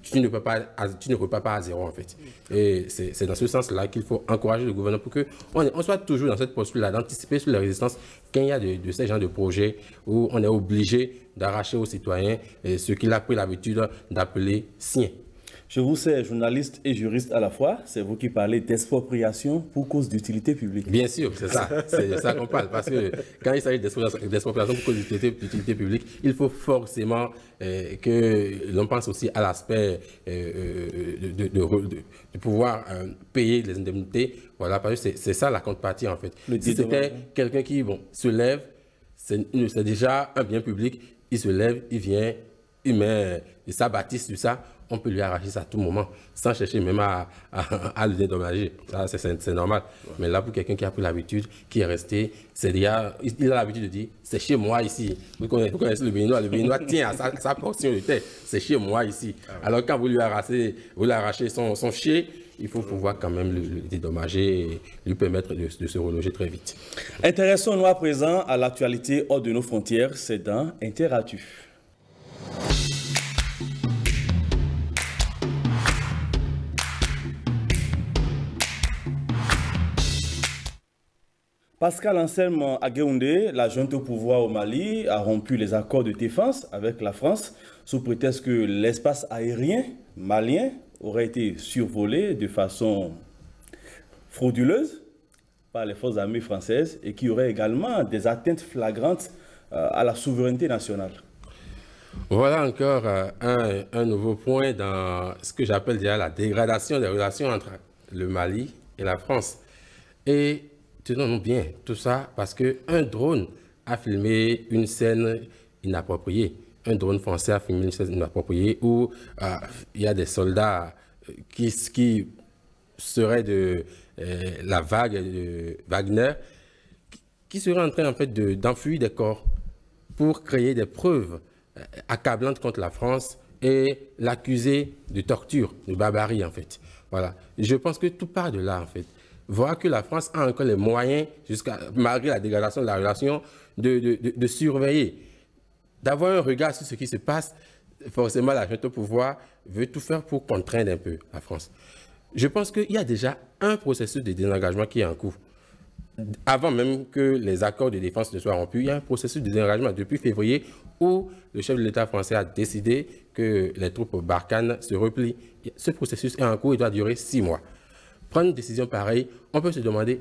tu ne repars pas à zéro en fait. Et c'est dans ce sens-là qu'il faut encourager le gouvernement pour qu'on soit toujours dans cette posture-là, d'anticiper sur la résistance quand il y a de ces genres de projets où on est obligé d'arracher aux citoyens ce qu'il a pris l'habitude d'appeler sien. Je vous sais journaliste et juriste à la fois. C'est vous qui parlez d'expropriation pour cause d'utilité publique. Bien sûr, c'est ça. C'est ça qu'on parle. Parce que quand il s'agit d'expropriation pour cause d'utilité publique, il faut forcément que l'on pense aussi à l'aspect de pouvoir payer les indemnités. Voilà, parce que c'est ça la contrepartie en fait. Si c'était quelqu'un qui se lève, c'est déjà un bien public, il se lève, il vient, il met sa bâtisse sur ça, on peut lui arracher ça à tout moment, sans chercher même à le dédommager. Ça, c'est normal. Ouais. Mais là, pour quelqu'un qui a pris l'habitude, qui est resté, il a l'habitude de dire, c'est chez moi ici. Vous connaissez le Béninois tient à sa portion de terre, c'est chez moi ici. Ah ouais. Alors quand vous lui arrachez son chai, il faut pouvoir quand même le dédommager et lui permettre de se reloger très vite. Intéressons-nous à présent à l'actualité hors de nos frontières, c'est dans Interactu. Pascal Anselme Agueoundé, la junte au pouvoir au Mali, a rompu les accords de défense avec la France sous prétexte que l'espace aérien malien aurait été survolé de façon frauduleuse par les forces armées françaises et qu'il y aurait également des atteintes flagrantes à la souveraineté nationale. Voilà encore un nouveau point dans ce que j'appelle déjà la dégradation des relations entre le Mali et la France. Et tenons-nous bien, tout ça parce qu'un drone a filmé une scène inappropriée. Un drone français a filmé une scène inappropriée où il y a des soldats qui seraient de la vague de Wagner qui seraient en train en fait d'enfuir des corps pour créer des preuves accablantes contre la France et l'accuser de torture, de barbarie en fait. Voilà. Je pense que tout part de là en fait. Voir que la France a encore les moyens, malgré la dégradation de la relation, de surveiller, d'avoir un regard sur ce qui se passe. Forcément, la junte au pouvoir veut tout faire pour contraindre un peu la France. Je pense qu'il y a déjà un processus de désengagement qui est en cours. avant même que les accords de défense ne soient rompus, il y a un processus de désengagement depuis février où le chef de l'État français a décidé que les troupes Barkhane se replient. Ce processus est en cours et doit durer 6 mois. Prendre une décision pareille, on peut se demander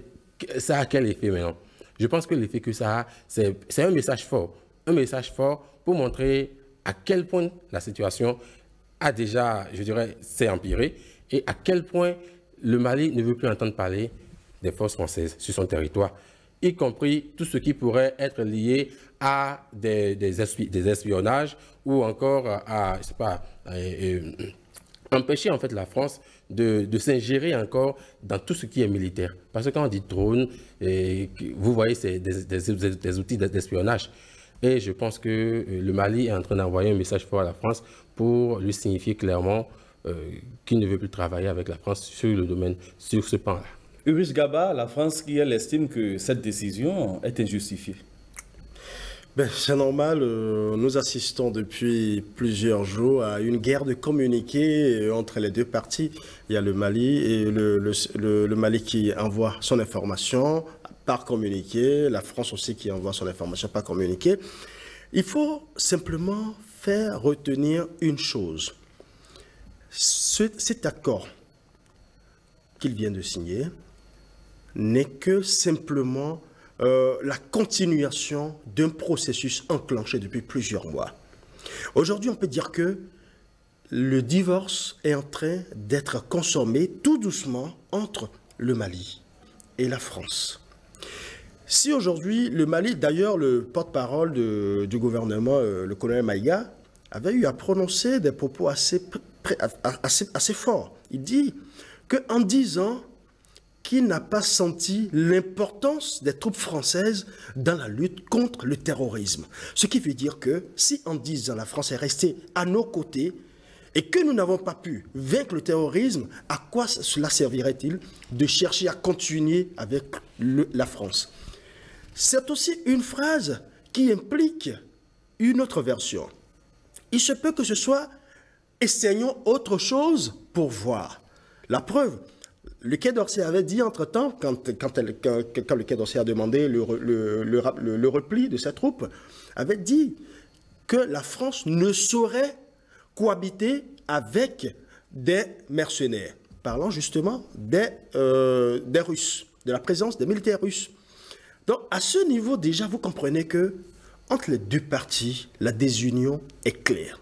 ça a quel effet maintenant. Je pense que l'effet que ça a, c'est un message fort. Un message fort pour montrer à quel point la situation a déjà, je dirais, s'est empirée et à quel point le Mali ne veut plus entendre parler des forces françaises sur son territoire, y compris tout ce qui pourrait être lié à des espionnages ou encore à, je sais pas, empêcher en fait la France de s'ingérer encore dans tout ce qui est militaire. Parce que quand on dit drone, vous voyez, c'est des outils d'espionnage. Et je pense que le Mali est en train d'envoyer un message fort à la France pour lui signifier clairement qu'il ne veut plus travailler avec la France sur le domaine, sur ce pan-là. Ulrich Gaba, la France qui elle estime que cette décision est injustifiée. Ben, c'est normal, nous assistons depuis plusieurs jours à une guerre de communiqués entre les deux parties. Il y a le Mali et le Mali qui envoie son information par communiqué, la France aussi qui envoie son information par communiqué. Il faut simplement faire retenir une chose. Cet accord qu'il vient de signer n'est que simplement la continuation d'un processus enclenché depuis plusieurs mois. Aujourd'hui, on peut dire que le divorce est en train d'être consommé tout doucement entre le Mali et la France. Si aujourd'hui, le Mali, d'ailleurs, le porte-parole du gouvernement, le colonel Maïga, avait eu à prononcer des propos assez forts. Il dit qu'en 10 ans, qu'il n'a pas senti l'importance des troupes françaises dans la lutte contre le terrorisme. Ce qui veut dire que si en 10 ans la France est restée à nos côtés et que nous n'avons pas pu vaincre le terrorisme, à quoi cela servirait-il de chercher à continuer avec la France? C'est aussi une phrase qui implique une autre version. Il se peut que ce soit « essayons autre chose pour voir ». La preuve, le Quai d'Orsay avait dit entre-temps, quand le Quai d'Orsay a demandé le repli de ses troupes, avait dit que la France ne saurait cohabiter avec des mercenaires, parlant justement des Russes, de la présence des militaires russes. Donc à ce niveau déjà, vous comprenez que entre les deux parties, la désunion est claire.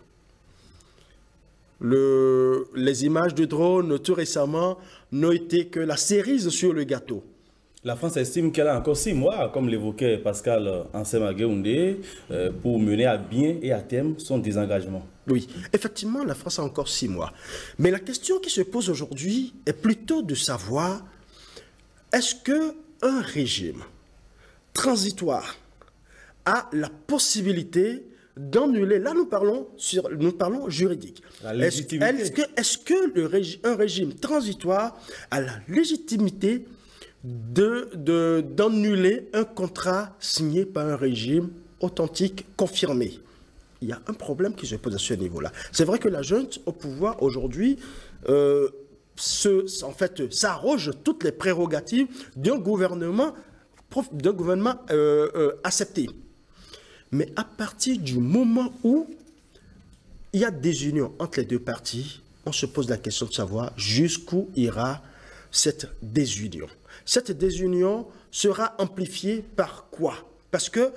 Les images de drones tout récemment n'ont été que la cerise sur le gâteau. La France estime qu'elle a encore 6 mois, comme l'évoquait Pascal Ansema-Guéoundé, pour mener à bien et à terme son désengagement. Oui, effectivement, la France a encore 6 mois. Mais la question qui se pose aujourd'hui est plutôt de savoir, est-ce qu'un régime transitoire a la possibilité d'annuler, là nous parlons juridique. Est-ce que un régime transitoire a la légitimité d'annuler un contrat signé par un régime authentique, confirmé? Il y a un problème qui se pose à ce niveau-là. C'est vrai que la junte au pouvoir aujourd'hui s'arroge toutes les prérogatives d'un gouvernement accepté. Mais à partir du moment où il y a des unions entre les deux parties, on se pose la question de savoir jusqu'où ira cette désunion. Cette désunion sera amplifiée par quoi? Parce que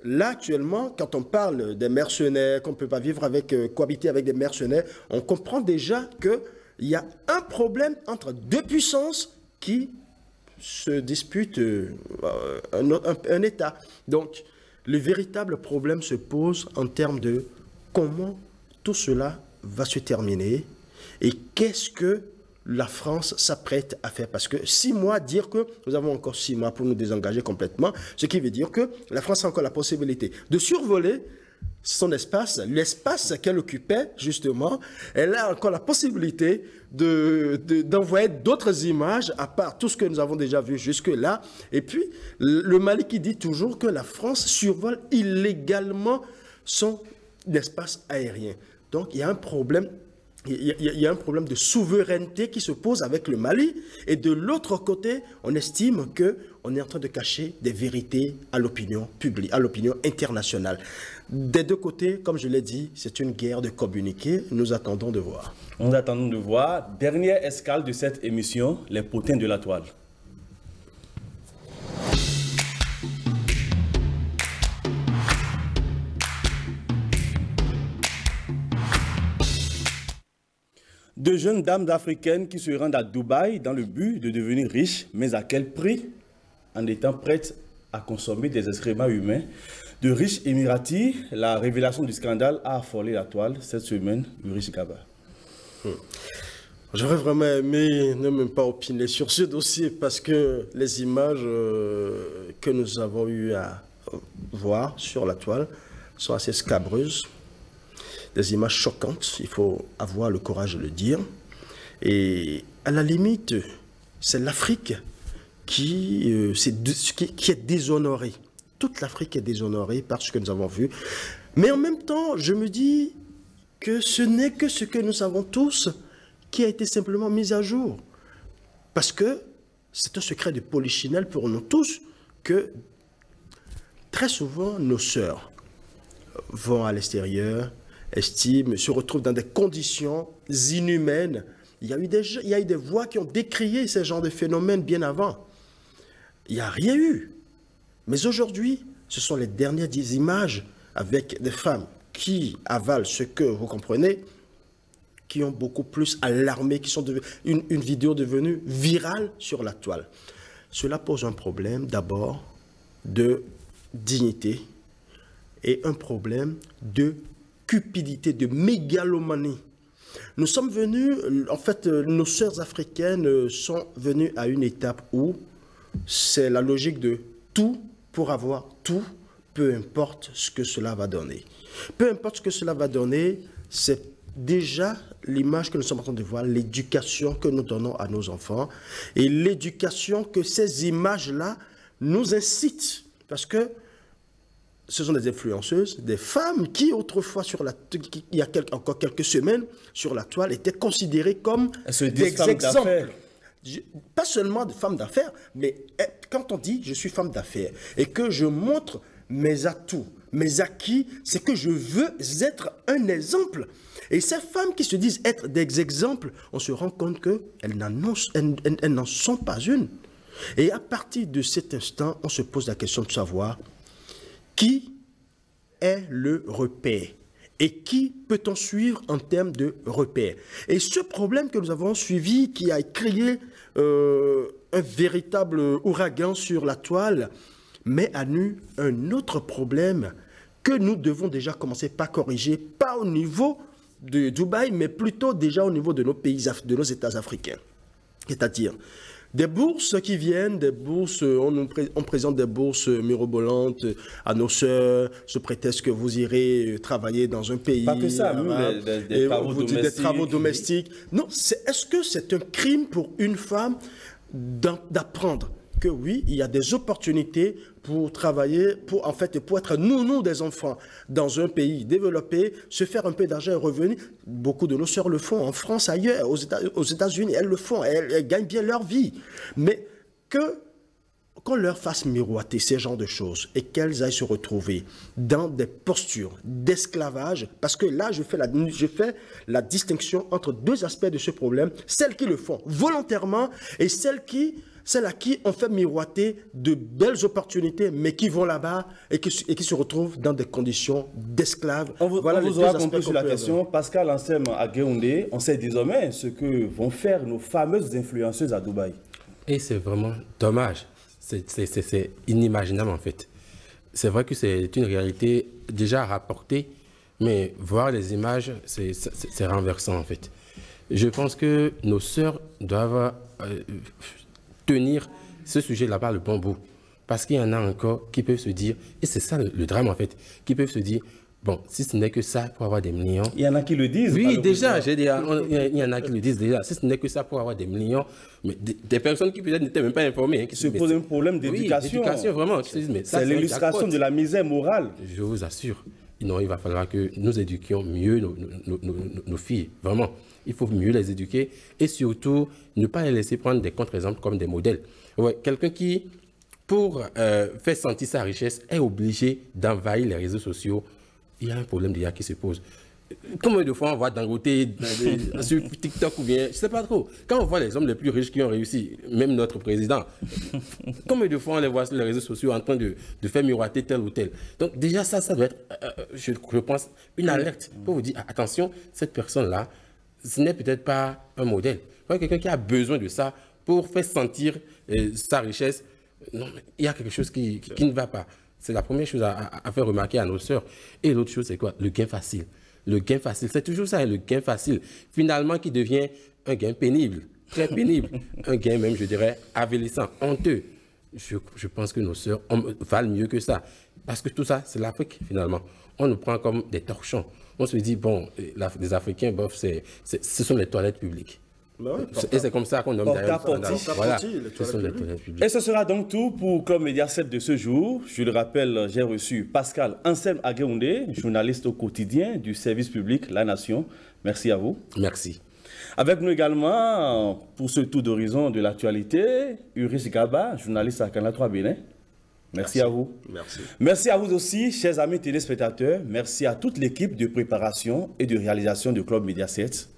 là, actuellement, quand on parle des mercenaires, qu'on ne peut pas vivre avec, cohabiter avec des mercenaires, on comprend déjà qu'il y a un problème entre deux puissances qui se disputent un État. Donc, le véritable problème se pose en termes de comment tout cela va se terminer et qu'est-ce que la France s'apprête à faire. Parce que 6 mois, dire que nous avons encore 6 mois pour nous désengager complètement, ce qui veut dire que la France a encore la possibilité de survoler son espace, l'espace qu'elle occupait justement. Elle a encore la possibilité d'envoyer d'autres images à part tout ce que nous avons déjà vu jusque-là. Et puis, le Mali qui dit toujours que la France survole illégalement son espace aérien. Donc, il y a un problème. Il y a un problème de souveraineté qui se pose avec le Mali. Et de l'autre côté, on estime que on est en train de cacher des vérités à l'opinion publique, à l'opinion internationale. Des deux côtés, comme je l'ai dit, c'est une guerre de communiqués. Nous attendons de voir. Nous attendons de voir. Dernière escale de cette émission, les potins de la toile. Deux jeunes dames africaines qui se rendent à Dubaï dans le but de devenir riches, mais à quel prix? En étant prêtes à consommer des excréments humains. De riches Émiratis, la révélation du scandale a affolé la toile cette semaine, Ulrich Gaba. J'aurais vraiment aimé ne même pas opiner sur ce dossier parce que les images que nous avons eu à voir sur la toile sont assez scabreuses. Des images choquantes, il faut avoir le courage de le dire. Et à la limite, c'est l'Afrique qui est déshonorée. Toute l'Afrique est déshonorée par ce que nous avons vu. Mais en même temps, je me dis que ce n'est que ce que nous savons tous qui a été simplement mis à jour. Parce que c'est un secret de polichinelle pour nous tous que très souvent nos sœurs vont à l'extérieur, estiment, se retrouvent dans des conditions inhumaines. Il y a eu des voix qui ont décrié ce genre de phénomène bien avant. Il n'y a rien eu. Mais aujourd'hui, ce sont les dernières images avec des femmes qui avalent ce que vous comprenez, qui ont beaucoup plus alarmé, qui sont une vidéo devenue virale sur la toile. Cela pose un problème d'abord de dignité et un problème de cupidité, de mégalomanie. Nous sommes venus, en fait, nos sœurs africaines sont venues à une étape où c'est la logique de tout pour avoir tout, peu importe ce que cela va donner. Peu importe ce que cela va donner, c'est déjà l'image que nous sommes en train de voir, l'éducation que nous donnons à nos enfants et l'éducation que ces images-là nous incitent. Parce que ce sont des influenceuses, des femmes qui autrefois, il y a encore quelques semaines, sur la toile, étaient considérées comme des exemples. Pas seulement de femmes d'affaires, mais quand on dit « je suis femme d'affaires » et que je montre mes atouts, mes acquis, c'est que je veux être un exemple. Et ces femmes qui se disent être des exemples, on se rend compte qu'elles n'en sont pas une. Et à partir de cet instant, on se pose la question de savoir qui est le repère et qui peut-on suivre en termes de repère. Et ce problème que nous avons suivi, qui a créé un véritable ouragan sur la toile, met à nu un autre problème que nous devons déjà commencer par corriger, pas au niveau de Dubaï, mais plutôt déjà au niveau de nos pays, de nos États africains. C'est-à-dire des bourses qui viennent, des bourses, on présente des bourses mirobolantes à nos sœurs, sous prétexte que vous irez travailler dans un pays. Pas que ça, des travaux domestiques. Non, est-ce que c'est un crime pour une femme d'apprendre que oui, il y a des opportunités pour travailler, pour être nounou des enfants dans un pays développé, se faire un peu d'argent et revenir. Beaucoup de nos sœurs le font en France, ailleurs, aux États-Unis, elles le font, elles gagnent bien leur vie. Mais qu'on leur fasse miroiter ces genres de choses et qu'elles aillent se retrouver dans des postures d'esclavage, parce que là, je fais la distinction entre deux aspects de ce problème, celles qui le font volontairement et celles à qui on fait miroiter de belles opportunités, mais qui vont là-bas et qui se retrouvent dans des conditions d'esclaves. Voilà on vous aura compris sur la question. Pascal Ansem à Guéoundé, on sait désormais ce que vont faire nos fameuses influenceuses à Dubaï. Et c'est vraiment dommage. C'est inimaginable en fait. C'est vrai que c'est une réalité déjà rapportée, mais voir les images, c'est renversant en fait. Je pense que nos sœurs doivent tenir ce sujet-là par le bon bout. Parce qu'il y en a encore qui peuvent se dire, et c'est ça le drame en fait, qui peuvent se dire, bon, si ce n'est que ça pour avoir des millions. Il y en a qui le disent. Oui, déjà, il y en a qui le disent déjà. Si ce n'est que ça pour avoir des millions, mais des personnes qui peut-être n'étaient même pas informées. Hein, qui se posent un problème d'éducation. Oui, d'éducation, vraiment. C'est l'illustration de la misère morale. Je vous assure. Non, il va falloir que nous éduquions mieux nos filles, vraiment. Il faut mieux les éduquer et surtout ne pas les laisser prendre des contre-exemples comme des modèles. Ouais, quelqu'un qui pour faire sentir sa richesse, est obligé d'envahir les réseaux sociaux. Il y a un problème déjà qui se pose. Combien de fois on voit Dangote sur TikTok ou bien, je ne sais pas trop. Quand on voit les hommes les plus riches qui ont réussi, même notre président, combien de fois on les voit sur les réseaux sociaux en train de faire miroiter tel ou tel. Donc déjà ça doit être, je pense, une alerte pour vous dire, attention, cette personne-là, ce n'est peut-être pas un modèle. Quelqu'un qui a besoin de ça pour faire sentir sa richesse, non, il y a quelque chose qui ne va pas. C'est la première chose à faire remarquer à nos sœurs. Et l'autre chose, c'est quoi? Le gain facile. Le gain facile, c'est toujours ça, le gain facile. Finalement, qui devient un gain pénible, très pénible. Un gain même, je dirais, avilissant, honteux. Je pense que nos sœurs valent mieux que ça. Parce que tout ça, c'est l'Afrique, finalement. On nous prend comme des torchons. On se dit, bon, les Africains, bof, ce sont les toilettes publiques. Bah oui, et c'est comme ça qu'on nomme d'ailleurs. Voilà, ce sont les toilettes publiques. Et ce sera donc tout pour Club Média 7 de ce jour. Je le rappelle, j'ai reçu Pascal Anselme Aguehoundé, journaliste au quotidien du service public La Nation. Merci à vous. Merci. Avec nous également, pour ce tour d'horizon de l'actualité, Uris Gaba, journaliste à Canal 3 Bénin. Merci à vous. Merci. Merci à vous aussi, chers amis téléspectateurs. Merci à toute l'équipe de préparation et de réalisation de Club Média 7.